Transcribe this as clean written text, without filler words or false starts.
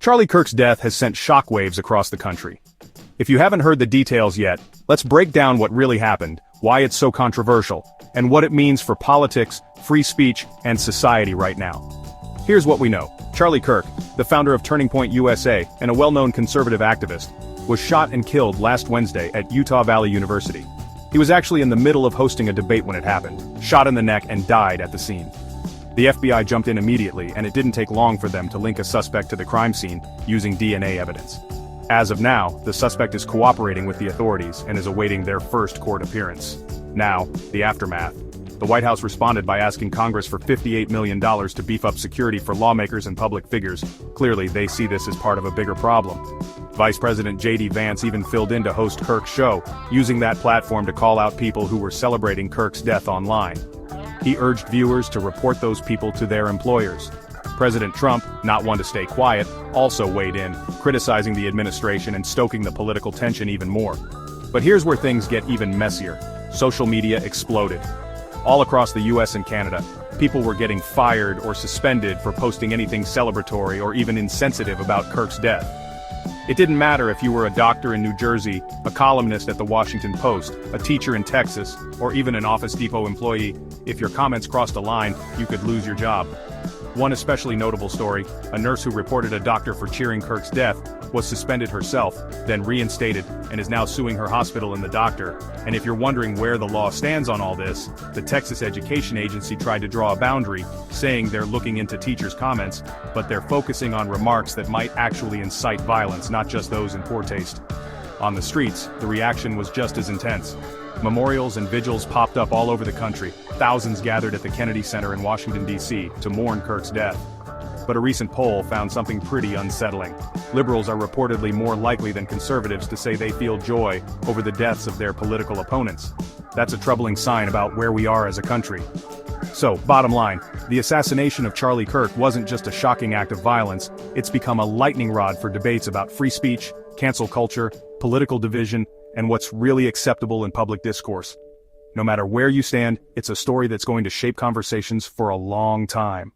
Charlie Kirk's death has sent shockwaves across the country. If you haven't heard the details yet, let's break down what really happened, why it's so controversial, and what it means for politics, free speech, and society right now. Here's what we know. Charlie Kirk, the founder of Turning Point USA and a well-known conservative activist, was shot and killed last Wednesday at Utah Valley University. He was actually in the middle of hosting a debate when it happened, shot in the neck and died at the scene. The FBI jumped in immediately, and it didn't take long for them to link a suspect to the crime scene using DNA evidence. As of now, the suspect is cooperating with the authorities and is awaiting their first court appearance. Now, the aftermath. The White House responded by asking Congress for $58 million to beef up security for lawmakers and public figures. Clearly, they see this as part of a bigger problem. Vice President J.D. Vance even filled in to host Kirk's show, using that platform to call out people who were celebrating Kirk's death online. He urged viewers to report those people to their employers. President Trump, not one to stay quiet, also weighed in, criticizing the administration and stoking the political tension even more. But here's where things get even messier. Social media exploded. All across the US and Canada, people were getting fired or suspended for posting anything celebratory or even insensitive about Kirk's death. It didn't matter if you were a doctor in New Jersey, a columnist at the Washington Post, a teacher in Texas, or even an Office Depot employee. If your comments crossed a line, you could lose your job. One especially notable story, a nurse who reported a doctor for cheering Kirk's death, was suspended herself, then reinstated, and is now suing her hospital and the doctor. And if you're wondering where the law stands on all this, the Texas Education Agency tried to draw a boundary, saying they're looking into teachers' comments, but they're focusing on remarks that might actually incite violence, not just those in poor taste. On the streets, the reaction was just as intense. Memorials and vigils popped up all over the country. Thousands gathered at the Kennedy Center in Washington, D.C. to mourn Kirk's death. But a recent poll found something pretty unsettling. Liberals are reportedly more likely than conservatives to say they feel joy over the deaths of their political opponents. That's a troubling sign about where we are as a country. So, bottom line, the assassination of Charlie Kirk wasn't just a shocking act of violence, it's become a lightning rod for debates about free speech, cancel culture, political division, and what's really acceptable in public discourse. No matter where you stand, it's a story that's going to shape conversations for a long time.